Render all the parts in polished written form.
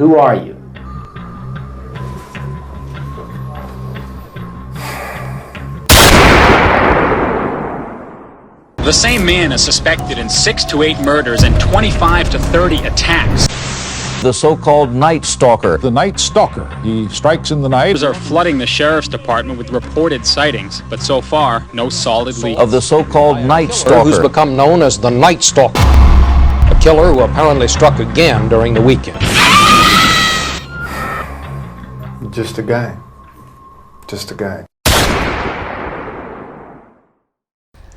Who are you? The same man is suspected in 6 to 8 murders and 25 to 30 attacks. The so-called Night Stalker. The Night Stalker. He strikes in the night. Are flooding the sheriff's department with reported sightings, but so far, no solid leads. Of the so-called Night Stalker. Who's become known as the Night Stalker. A killer who apparently struck again during the weekend. Just a guy. Just a guy.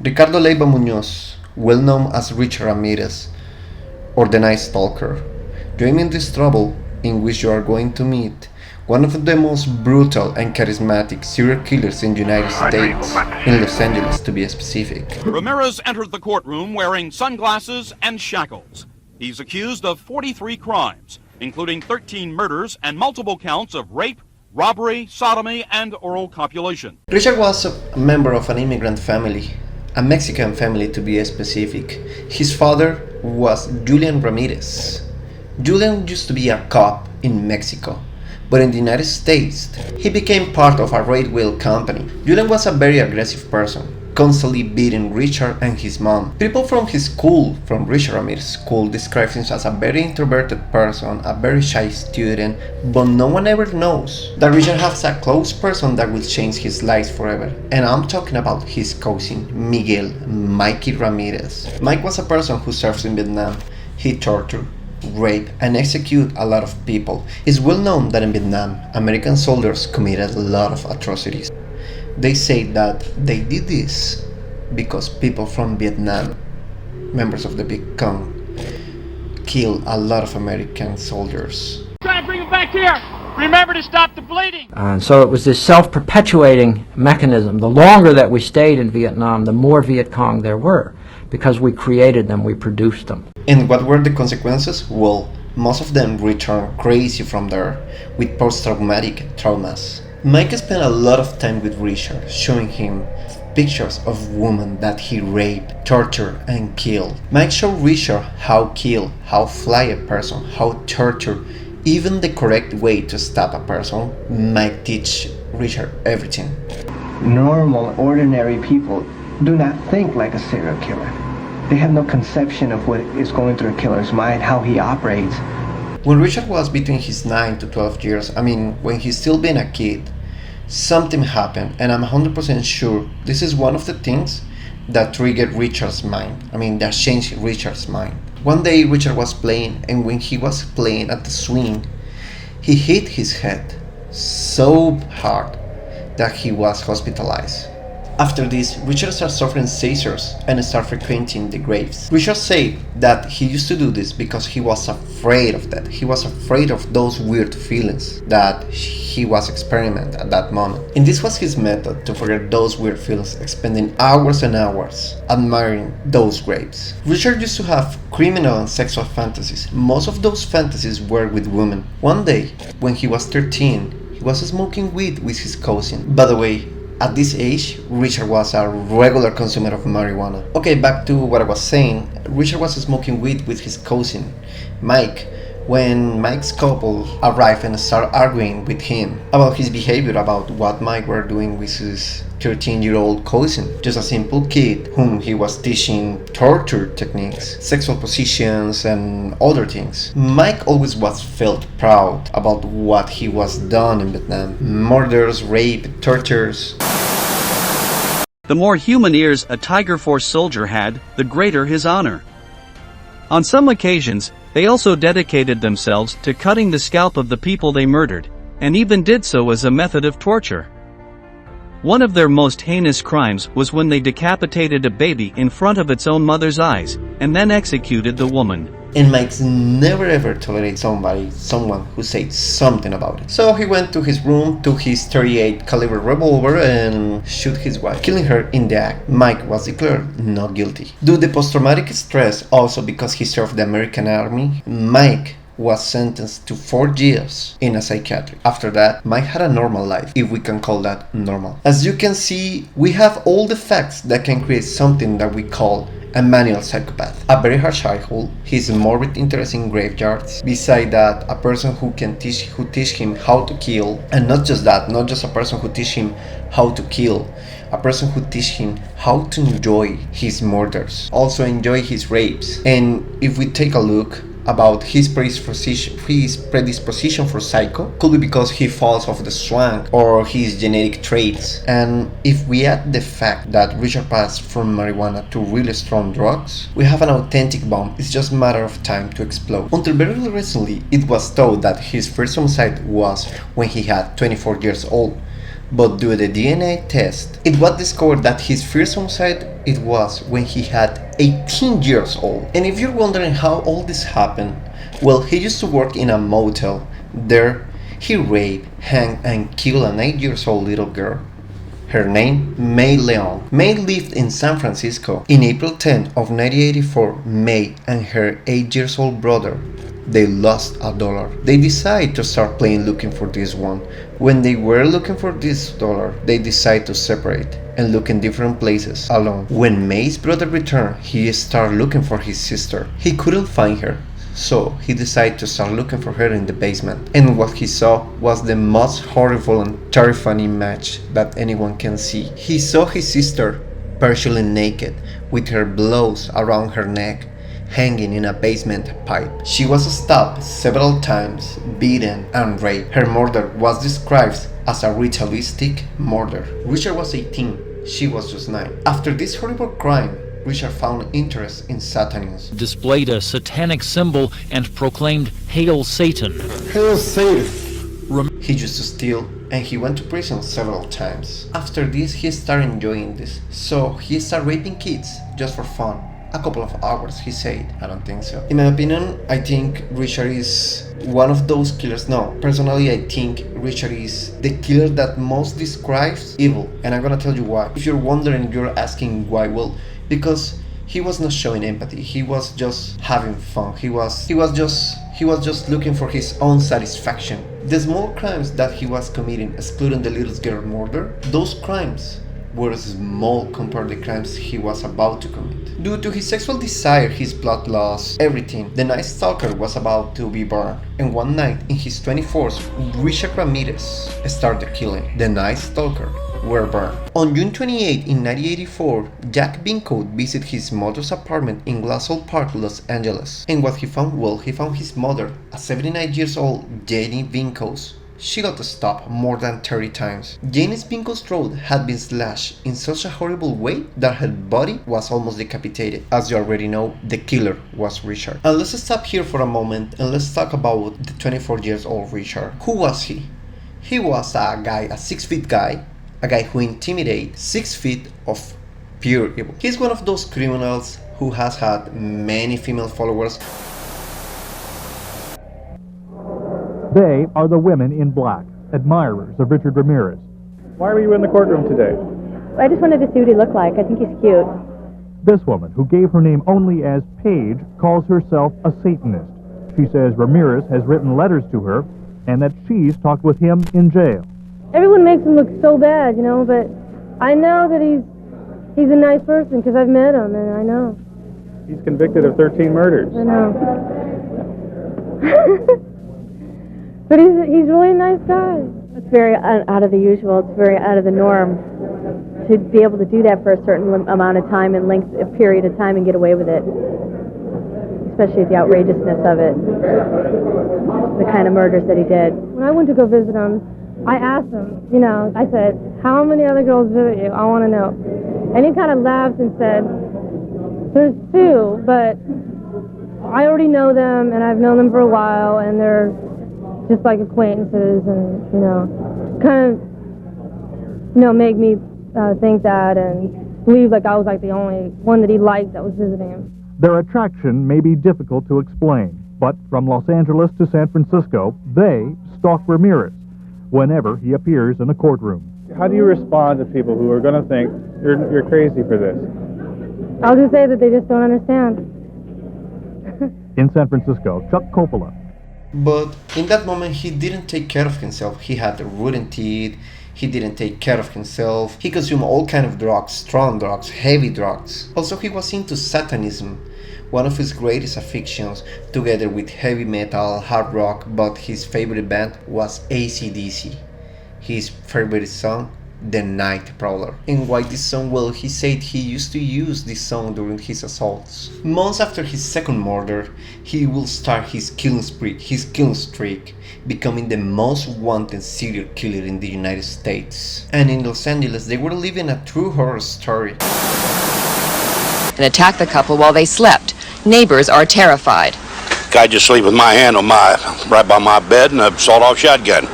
Ricardo Leiva Muñoz, well known as Richard Ramirez, or the Night Stalker, join in this trouble in which you are going to meet one of the most brutal and charismatic serial killers in the United States, in Los Angeles to be specific. Ramirez entered the courtroom wearing sunglasses and shackles. He's accused of 43 crimes, including 13 murders and multiple counts of rape, robbery, sodomy, and oral copulation. Richard was a member of an immigrant family, a Mexican family to be specific. His father was Julian Ramirez. Julian used to be a cop in Mexico, but in the United States, he became part of a raid wheel company. Julian was a very aggressive person, constantly beating Richard and his mom. People from his school, from Richard Ramirez's school, describe him as a very introverted person, a very shy student, but no one ever knows that Richard has a close person that will change his life forever. And I'm talking about his cousin, Miguel Mikey Ramirez. Mike was a person who served in Vietnam. He tortured, rape, and execute a lot of people. It's well known that in Vietnam, American soldiers committed a lot of atrocities. They say that they did this because people from Vietnam, members of the Big Kong, killed a lot of American soldiers. Try to bring them back here! Remember to stop the bleeding! And so it was this self-perpetuating mechanism. The longer that we stayed in Vietnam, the more Viet Cong there were. Because we created them, we produced them. And what were the consequences? Well, most of them returned crazy from there with post-traumatic traumas. Mike spent a lot of time with Richard, showing him pictures of women that he raped, tortured, and killed. Mike showed Richard how kill, how fly a person, how torture, even the correct way to stab a person. Mike teach Richard everything. Normal, ordinary people do not think like a serial killer. They have no conception of what is going through a killer's mind, how he operates. When Richard was between his 9 to 12 years, when he's still being a kid, something happened, and I'm 100% sure this is one of the things that triggered Richard's mind. That changed Richard's mind. One day Richard was playing, and when he was playing at the swing, he hit his head so hard that he was hospitalized. After this, Richard started suffering seizures and started frequenting the graves. Richard said that he used to do this because he was afraid of that. He was afraid of those weird feelings that he was experimenting at that moment. And this was his method to forget those weird feelings, spending hours and hours admiring those graves. Richard used to have criminal and sexual fantasies. Most of those fantasies were with women. One day, when he was 13, he was smoking weed with his cousin. By the way, at this age, Richard was a regular consumer of marijuana. Okay, back to what I was saying. Richard was smoking weed with his cousin, Mike, when Mike's couple arrived and started arguing with him about his behavior, about what Mike were doing with his 13-year-old cousin. Just a simple kid whom he was teaching torture techniques, sexual positions, and other things. Mike always felt proud about what he was done in Vietnam. Murders, rape, tortures. The more human ears a Tiger Force soldier had, the greater his honor. On some occasions, they also dedicated themselves to cutting the scalp of the people they murdered, and even did so as a method of torture. One of their most heinous crimes was when they decapitated a baby in front of its own mother's eyes, and then executed the woman. And Mike never ever tolerated someone who said something about it. So he went to his room, took his .38 caliber revolver and shot his wife, killing her in the act. Mike was declared not guilty. Due to post-traumatic stress, also because he served the American Army, Mike was sentenced to 4 years in a psychiatric. After that, Mike had a normal life, if we can call that normal. As you can see, we have all the facts that can create something that we call a manual psychopath. A very hard childhood, his morbid interest in graveyards. Beside that, a person who teach him how to kill, and not just that, not just a person who teach him how to kill, a person who teach him how to enjoy his murders, also enjoy his rapes. And if we take a look about his predisposition for psycho, could be because he falls off the swank or his genetic traits. And if we add the fact that Richard passed from marijuana to really strong drugs, we have an authentic bomb. It's just a matter of time to explode. Until very recently, it was thought that his first homicide was when he had 24 years old. But due to the DNA test, it was discovered that his first homicide it was when he had 18 years old. And if you're wondering how all this happened, well, he used to work in a motel. There, he raped, hanged, and killed an 8-year-old little girl. Her name, May Leon. May lived in San Francisco. In April 10 of 1984, May and her 8-year-old brother, they lost $1. They decided to start playing looking for this one. When they were looking for this $1, they decided to separate and look in different places alone. When May's brother returned, he started looking for his sister. He couldn't find her, so he decided to start looking for her in the basement. And what he saw was the most horrible and terrifying image that anyone can see. He saw his sister partially naked, with her blouse around her neck, hanging in a basement pipe. She was stabbed several times, beaten, and raped. Her murder was described as a ritualistic murder. Richard was 18, she was just 9. After this horrible crime, Richard found interest in Satanism. Displayed a satanic symbol and proclaimed, "Hail Satan." Hail Satan! He used to steal, and he went to prison several times. After this, he started enjoying this, so he started raping kids just for fun. A couple of hours, he said. I don't think so. In my opinion, I think Richard is one of those killers. No, personally, I think Richard is the killer that most describes evil, and I'm gonna tell you why. If you're wondering, you're asking why, well, because he was not showing empathy. He was just having fun. He was just looking for his own satisfaction. The small crimes that he was committing, excluding the little girl murder, those crimes were small compared to the crimes he was about to commit. Due to his sexual desire, his bloodlust, everything, the Nigth Stalker was about to be born. And one night, in his 24th, Richard Ramirez started killing. The Nigth Stalker were burned. On June 28 in 1984, Jack Vincote visited his mother's apartment in Glassell Park, Los Angeles. And what he found? Well, he found his mother, a 79-year-old Janie Vincote. She got stabbed more than 30 times. Janie's Vinco's throat had been slashed in such a horrible way that her body was almost decapitated. As you already know, the killer was Richard. And let's stop here for a moment and let's talk about the 24-year-old Richard. Who was he? He was a guy, a 6-foot guy, a guy who intimidates 6 feet of pure evil. He's one of those criminals who has had many female followers. They are the women in black, admirers of Richard Ramirez. Why were you in the courtroom today? I just wanted to see what he looked like. I think he's cute. This woman, who gave her name only as Paige, calls herself a Satanist. She says Ramirez has written letters to her and that she's talked with him in jail. Everyone makes him look so bad, you know, but I know that he's a nice person because I've met him and I know. He's convicted of 13 murders. I know. But he's really a nice guy. It's very out of the usual. It's very out of the norm to be able to do that for a certain amount of time and length, a period of time, and get away with it. Especially the outrageousness of it, the kind of murders that he did. When I went to go visit him, I asked him, you know, I said, "How many other girls visit you? I want to know." And he kind of laughed and said, "There's 2, but I already know them, and I've known them for a while, and they're just like acquaintances, and, you know, kind of, you know, make me think that and believe like I was like the only one that he liked that was visiting him." Their attraction may be difficult to explain, but from Los Angeles to San Francisco, they stalk Ramirez whenever he appears in a courtroom. How do you respond to people who are going to think you're crazy for this? I'll just say that they just don't understand. In San Francisco, Chuck Coppola. But in that moment, he didn't take care of himself. He had rotten teeth. He didn't take care of himself. He consumed all kind of drugs, strong drugs, heavy drugs. Also, he was into Satanism, one of his greatest affections, together with heavy metal, hard rock, but his favorite band was AC/DC. His favorite song, The Night Prowler. And why this song? Well, he said he used to use this song during his assaults. Months after his second murder, he will start his killing streak, becoming the most wanted serial killer in the United States. And in Los Angeles, they were living a true horror story. And attacked the couple while they slept. Neighbors are terrified. Guy just sleep with my hand on right by my bed and a sawed-off shotgun,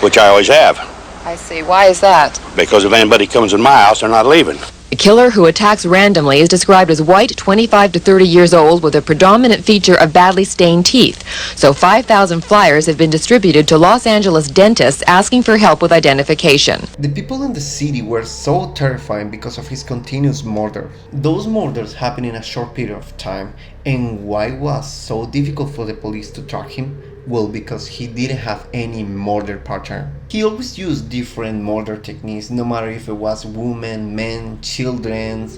which I always have. I see. Why is that? Because if anybody comes in my house, they're not leaving. The killer who attacks randomly is described as white, 25 to 30 years old, with a predominant feature of badly stained teeth. So 5,000 flyers have been distributed to Los Angeles dentists asking for help with identification. The people in the city were so terrifying because of his continuous murders. Those murders happened in a short period of time. And why was so difficult for the police to track him? Well, because he didn't have any murder pattern. He always used different murder techniques, no matter if it was women, men, children.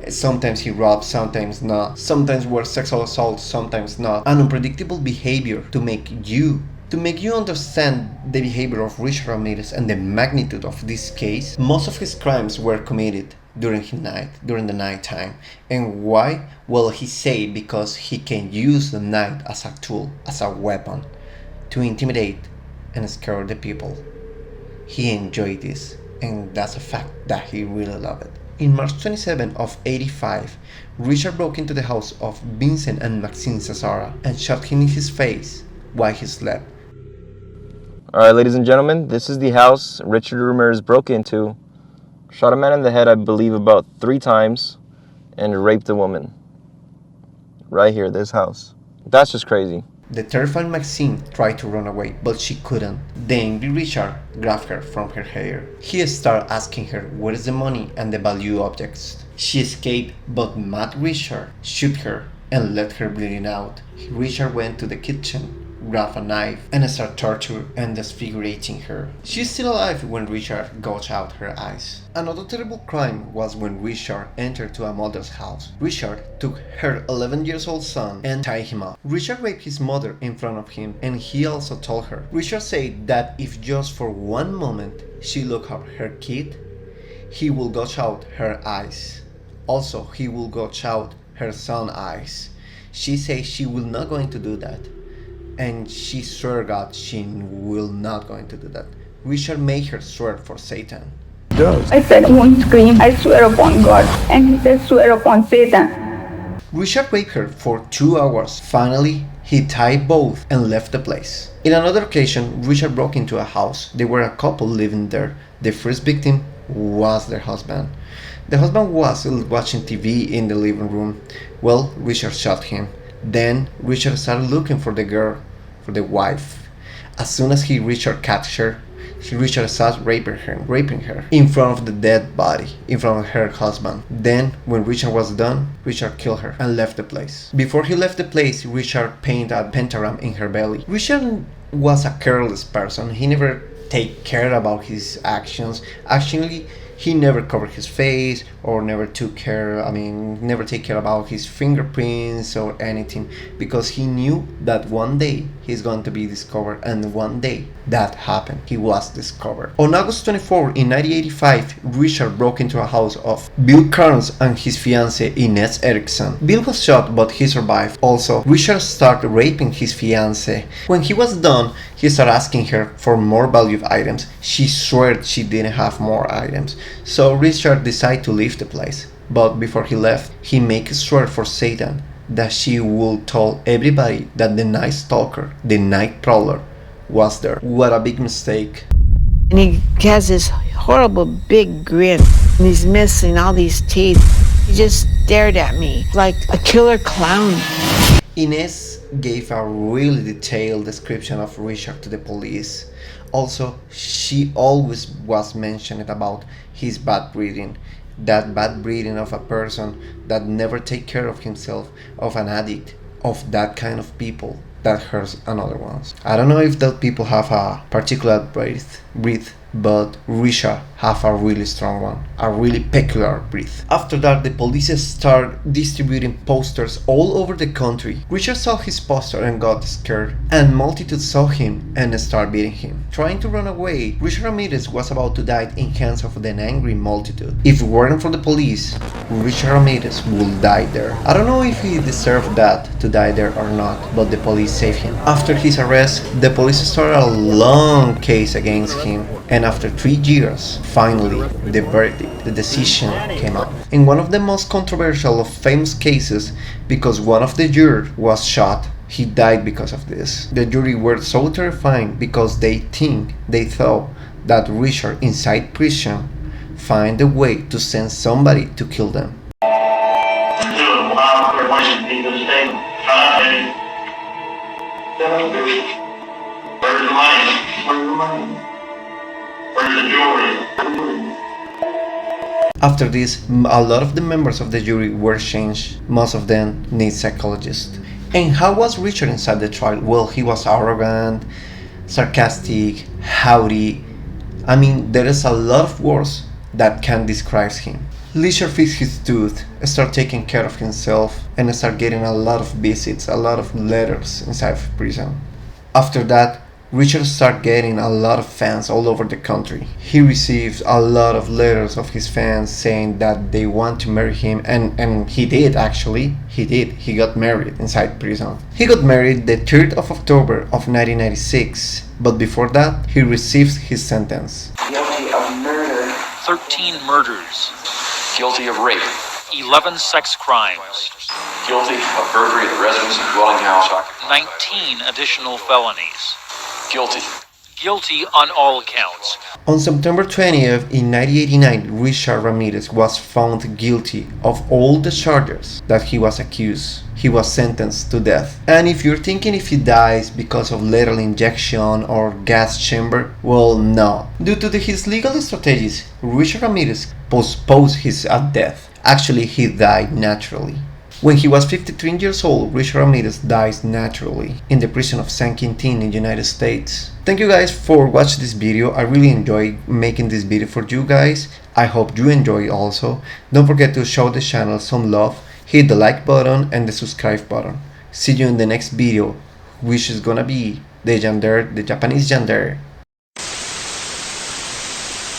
Sometimes he robbed, sometimes not. Sometimes were sexual assault, sometimes not. An unpredictable behavior to make you understand the behavior of Richard Ramirez and the magnitude of this case. Most of his crimes were committed during the night time. And why? Well, he said because he can use the night as a tool, as a weapon, to intimidate and scare the people. He enjoyed this, and that's a fact that he really loved it. In March 27 of 85, Richard broke into the house of Vincent and Maxine Cesara and shot him in his face while he slept. Alright, ladies and gentlemen, this is the house Richard Ramirez broke into, shot a man in the head, I believe, about 3 times, and raped a woman. Right here, this house. That's just crazy. The terrified Maxine tried to run away, but she couldn't. The angry Richard grabbed her from her hair. He started asking her where is the money and the value objects. She escaped, but mad Richard shot her and let her bleeding out. Richard went to the kitchen, grabbed a knife, and started torturing and disfiguring her. She's still alive when Richard gouged out her eyes. Another terrible crime was when Richard entered to a mother's house. Richard took her 11-year-old son and tied him up. Richard raped his mother in front of him, and he also told her. Richard said that if just for one moment she looked at her kid, he will gouge out her eyes. Also, he will gouge out her son's eyes. She says she will not going to do that. And she swore God she will not going to do that. Richard made her swear for Satan. I said I won't scream. I swear upon God. And he said swear upon Satan. Richard raped her for 2 hours. Finally, he tied both and left the place. In another occasion, Richard broke into a house. There were a couple living there. The first victim was their husband. The husband was watching TV in the living room. Well, Richard shot him. Then Richard started looking for the girl, for the wife. As soon as Richard catched her, Richard started raping her in front of the dead body, in front of her husband. Then, when Richard was done, Richard killed her and left the place. Before he left the place, Richard painted a pentagram in her belly. Richard was a careless person. He never take care about his actions. Actually, he never covered his face or never take care about his fingerprints or anything, because he knew that one day he's going to be discovered, and one day that happened. He was discovered. On August 24 in 1985, Richard broke into a house of Bill Carnes and his fiancée Inez Erickson. Bill was shot, but he survived. Also, Richard started raping his fiancée. When he was done, he started asking her for more valued items. She swore she didn't have more items. So Richard decided to leave the place. But before he left, he made a swear for Satan that she would tell everybody that the Night Stalker, the Night Prowler, was there. What a big mistake. And he has this horrible big grin, and he's missing all these teeth. He just stared at me like a killer clown. Inez gave a really detailed description of Richard to the police. Also, she always was mentioning about his bad breathing. That bad breathing of a person that never take care of himself, of an addict, of that kind of people. that hurts another ones. I don't know if those people have a particular breath, but Richard have a really strong one, a really peculiar breath. After that, the police start distributing posters all over the country. Richard saw his poster and got scared, and multitudes saw him and started beating him. Trying to run away, Richard Ramirez was about to die in hands of an angry multitude. If it weren't for the police, Richard Ramirez would die there. I don't know if he deserved that, to die there or not, but the police saved him. After his arrest, the police started a long case against him, and after 3 years, finally, the verdict, the decision came out. In one of the most controversial of famous cases, because one of the jurors was shot, he died because of this. The jury were so terrified because they thought that Richard inside prison find a way to send somebody to kill them. After this, a lot of the members of the jury were changed, most of them need psychologists. And how was Richard inside the trial? Well, he was arrogant, sarcastic, haughty. I mean, there is a lot of words that can describe him. Richard fixed his tooth, started taking care of himself, and started getting a lot of visits, a lot of letters inside of prison. After that, Richard started getting a lot of fans all over the country. He received a lot of letters of his fans saying that they want to marry him, and he did actually. He got married inside prison. He got married the 3rd of October of 1996, but before that, he received his sentence. Guilty of murder. 13 murders. Guilty of rape. 11 sex crimes. Guilty of burglary of the residence and dwelling house. 19 additional felonies. Guilty. Guilty on all counts. On September 20th in 1989, Richard Ramirez was found guilty of all the charges that he was accused. He was sentenced to death. And if you're thinking if he dies because of lethal injection or gas chamber, well, no. Due to his legal strategies, Richard Ramirez postponed his death. Actually, he died naturally. When he was 53 years old, Richard Ramirez dies naturally in the prison of San Quintin in the United States. Thank you guys for watching this video. I really enjoyed making this video for you guys. I hope you enjoy also. Don't forget to show the channel some love, hit the like button and the subscribe button. See you in the next video, which is gonna be the Japanese Yandere